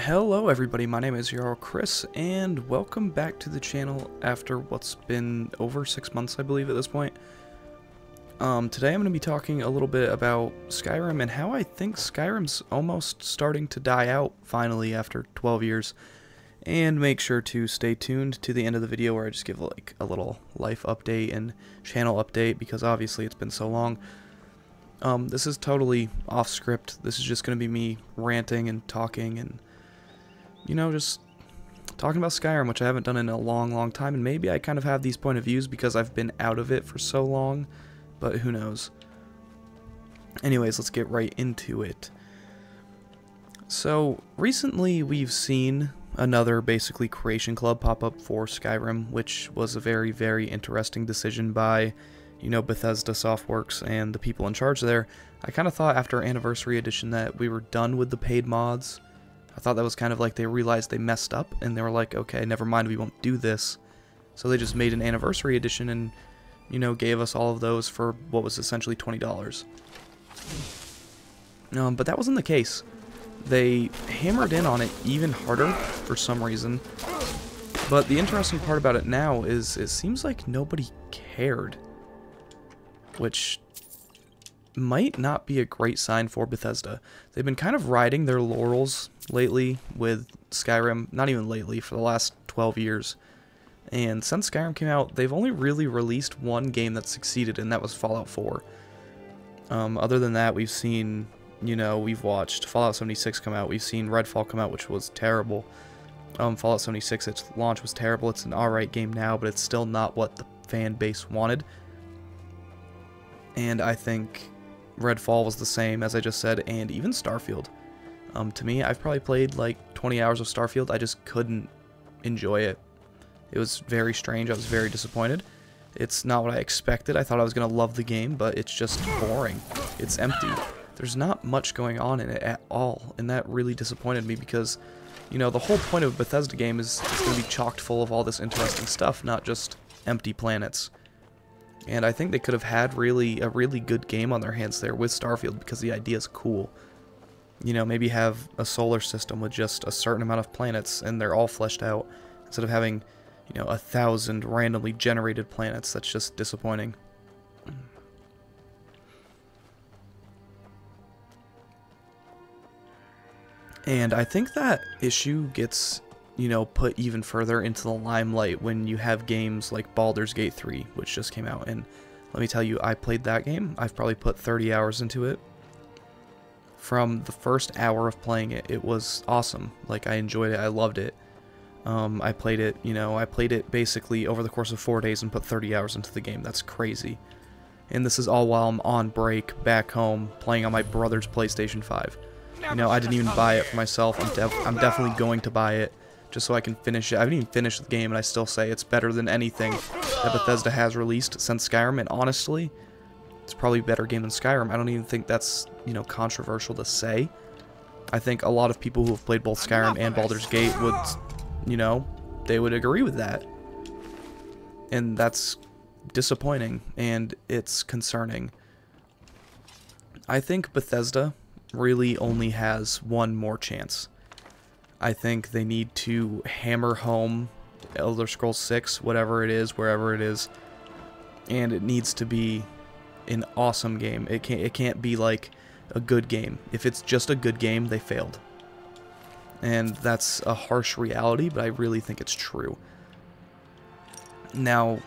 Hello everybody, my name is Jarl Chris, and welcome back to the channel after what's been over 6 months, I believe, at this point. Today I'm going to be talking a little bit about Skyrim and how I think Skyrim's almost starting to die out, finally, after 12 years. And make sure to stay tuned to the end of the video where I just give like a little life update and channel update, because obviously it's been so long. This is totally off script. This is just going to be me ranting and talking and, you know, just talking about Skyrim, which I haven't done in a long time, and maybe I kind of have these point of views because I've been out of it for so long, but who knows. Anyways, let's get right into it. So, recently we've seen another, basically, Creation Club pop up for Skyrim, which was a very interesting decision by, you know, Bethesda Softworks and the people in charge there. I kind of thought after Anniversary Edition that we were done with the paid mods. I thought that was kind of like they realized they messed up, and they were like, okay, never mind, we won't do this. So they just made an Anniversary Edition and, you know, gave us all of those for what was essentially $20. But that wasn't the case. They hammered in on it even harder for some reason. But the interesting part about it now is it seems like nobody cared, which might not be a great sign for Bethesda. They've been kind of riding their laurels lately with Skyrim, not even lately, for the last 12 years. And since Skyrim came out, they've only really released one game that succeeded, and that was Fallout 4. Other than that, we've seen, you know, we've watched Fallout 76 come out, we've seen Redfall come out, which was terrible. Fallout 76, its launch was terrible. It's an alright game now, but it's still not what the fan base wanted. And I think Redfall was the same, as I just said, and even Starfield. To me, I've probably played like 20 hours of Starfield. I just couldn't enjoy it. It was very strange. I was very disappointed. It's not what I expected. I thought I was going to love the game, but it's just boring. It's empty. There's not much going on in it at all, and that really disappointed me because, you know, the whole point of a Bethesda game is it's going to be chocked full of all this interesting stuff, not just empty planets. And I think they could have had a really good game on their hands there with Starfield, because the idea is cool. You know, maybe have a solar system with just a certain amount of planets and they're all fleshed out, instead of having, you know, 1,000 randomly generated planets. That's just disappointing. And I think that issue gets, you know, put even further into the limelight when you have games like Baldur's Gate 3, which just came out. And let me tell you, I played that game. I've probably put 30 hours into it. From the first hour of playing it, it was awesome. Like, I enjoyed it. I loved it. I played it, you know, I played it basically over the course of 4 days and put 30 hours into the game. That's crazy. And this is all while I'm on break back home playing on my brother's PlayStation 5. You know, I didn't even buy it for myself. I'm definitely going to buy it just so I can finish it. I haven't even finished the game, and I still say it's better than anything that Bethesda has released since Skyrim, and honestly, it's probably a better game than Skyrim. I don't even think that's, you know, controversial to say. I think a lot of people who have played both Skyrim and Baldur's Gate would, you know, they would agree with that. And that's disappointing, and it's concerning. I think Bethesda really only has one more chance. I think they need to hammer home Elder Scrolls 6, whatever it is, wherever it is, and it needs to be an awesome game. It can't be like a good game. If it's just a good game, they failed. And that's a harsh reality, but I really think it's true. Now,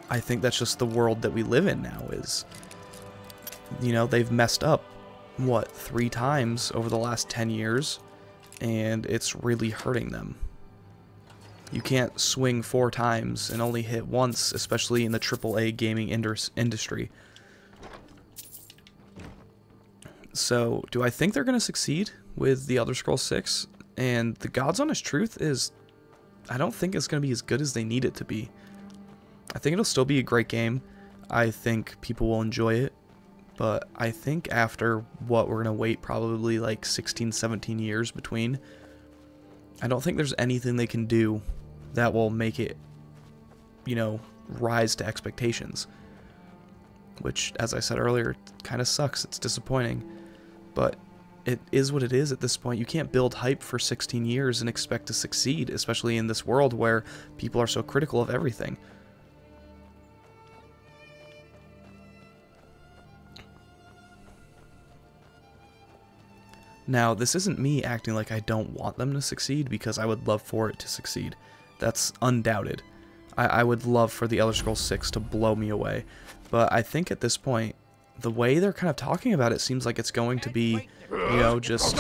I think that's just the world that we live in now is, you know, they've messed up, what, 3 times over the last 10 years, and it's really hurting them. You can't swing 4 times and only hit once, especially in the AAA gaming industry. So, do I think they're going to succeed with the Elder Scrolls 6? And the God's honest truth is, I don't think it's going to be as good as they need it to be. I think it'll still be a great game. I think people will enjoy it. But I think after what we're going to wait probably like 16, 17 years between, I don't think there's anything they can do that will make it, you know, rise to expectations. Which, as I said earlier, kind of sucks. It's disappointing. But it is what it is at this point. You can't build hype for 16 years and expect to succeed, especially in this world where people are so critical of everything. Now, this isn't me acting like I don't want them to succeed, because I would love for it to succeed. That's undoubted. I would love for the Elder Scrolls 6 to blow me away. But I think at this point, the way they're kind of talking about it seems like it's going to be, you know, just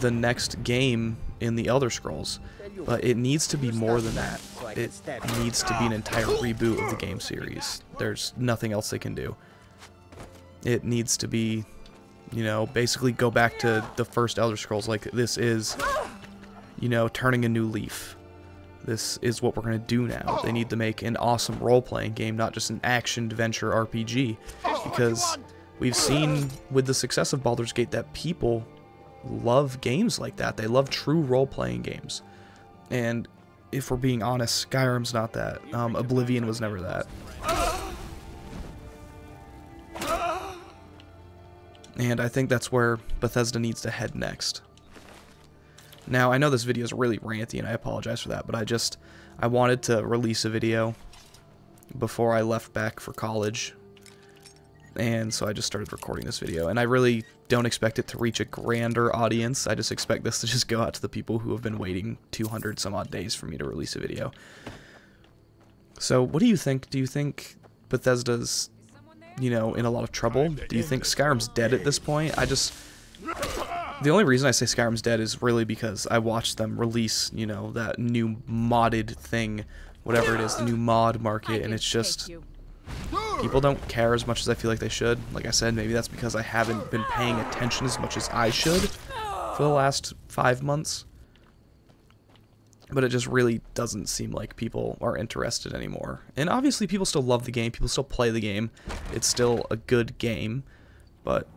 the next game in the Elder Scrolls. But it needs to be more than that. It needs to be an entire reboot of the game series. There's nothing else they can do. It needs to be, you know, basically go back to the first Elder Scrolls. Like, this is, you know, turning a new leaf. This is what we're going to do now. They need to make an awesome role-playing game, not just an action-adventure RPG. Because we've seen with the success of Baldur's Gate that people love games like that. They love true role-playing games. And if we're being honest, Skyrim's not that. Oblivion was never that. And I think that's where Bethesda needs to head next. Now, I know this video is really ranty, and I apologize for that, but I wanted to release a video before I left back for college, and so I just started recording this video, and I really don't expect it to reach a grander audience. I just expect this to just go out to the people who have been waiting 200 some odd days for me to release a video. So, what do you think? Do you think Bethesda's, you know, in a lot of trouble? Do you think Skyrim's dead at this point? The only reason I say Skyrim's dead is really because I watched them release, you know, that new modded thing, whatever it is, the new mod market, and it's just, people don't care as much as I feel like they should. Like I said, maybe that's because I haven't been paying attention as much as I should for the last 5 months. But it just really doesn't seem like people are interested anymore. And obviously people still love the game, people still play the game, it's still a good game, but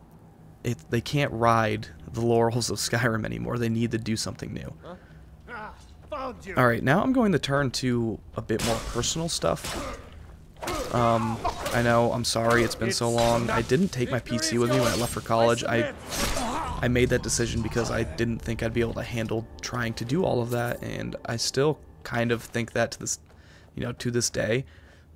they can't ride the laurels of Skyrim anymore. They need to do something new. Alright, now I'm going to turn to a bit more personal stuff. I know, I'm sorry it's been so long. I didn't take my PC with me when I left for college. I made that decision because I didn't think I'd be able to handle trying to do all of that, and I still kind of think that to this day.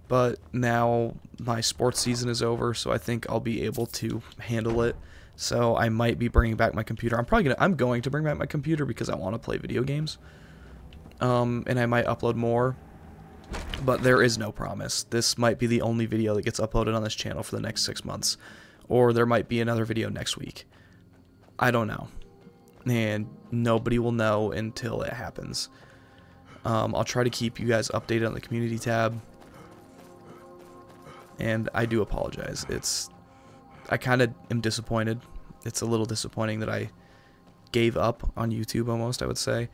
But now my sports season is over, so I think I'll be able to handle it. So I might be bringing back my computer. I'm going to bring back my computer because I want to play video games. And I might upload more, but there is no promise. This might be the only video that gets uploaded on this channel for the next 6 months, or there might be another video next week. I don't know, and nobody will know until it happens. I'll try to keep you guys updated on the community tab, and I do apologize. I kind of am disappointed. It's a little disappointing that I gave up on YouTube almost, I would say.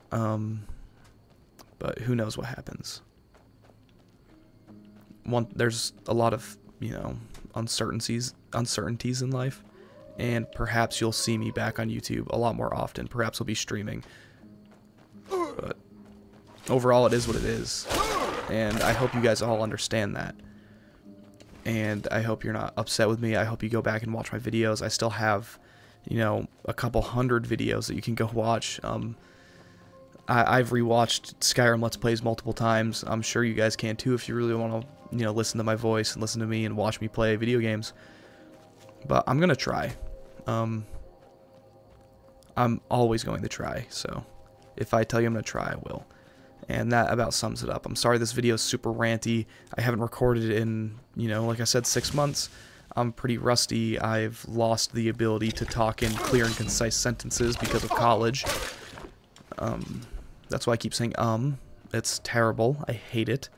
But who knows what happens. There's a lot of, you know, uncertainties in life, and perhaps you'll see me back on YouTube a lot more often. Perhaps I'll be streaming. But overall, it is what it is. And I hope you guys all understand that. And I hope you're not upset with me. I hope you go back and watch my videos. I still have, you know, a couple hundred videos that you can go watch. I've rewatched Skyrim Let's Plays multiple times. I'm sure you guys can too if you really want to, you know, listen to my voice and listen to me and watch me play video games. But I'm going to try. I'm always going to try. So if I tell you I'm going to try, I will. And that about sums it up. I'm sorry this video is super ranty. I haven't recorded it in, you know, like I said, 6 months. I'm pretty rusty. I've lost the ability to talk in clear and concise sentences because of college. That's why I keep saying It's terrible. I hate it.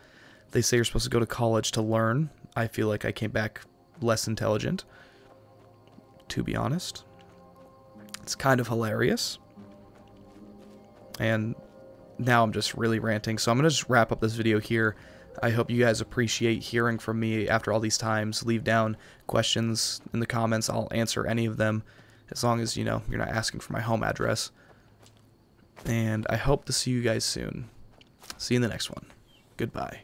They say you're supposed to go to college to learn. I feel like I came back less intelligent, to be honest. It's kind of hilarious. And now I'm just really ranting, so I'm going to just wrap up this video here. I hope you guys appreciate hearing from me after all these times. Leave down questions in the comments. I'll answer any of them, as long as, you know, you're not asking for my home address. And I hope to see you guys soon. See you in the next one. Goodbye.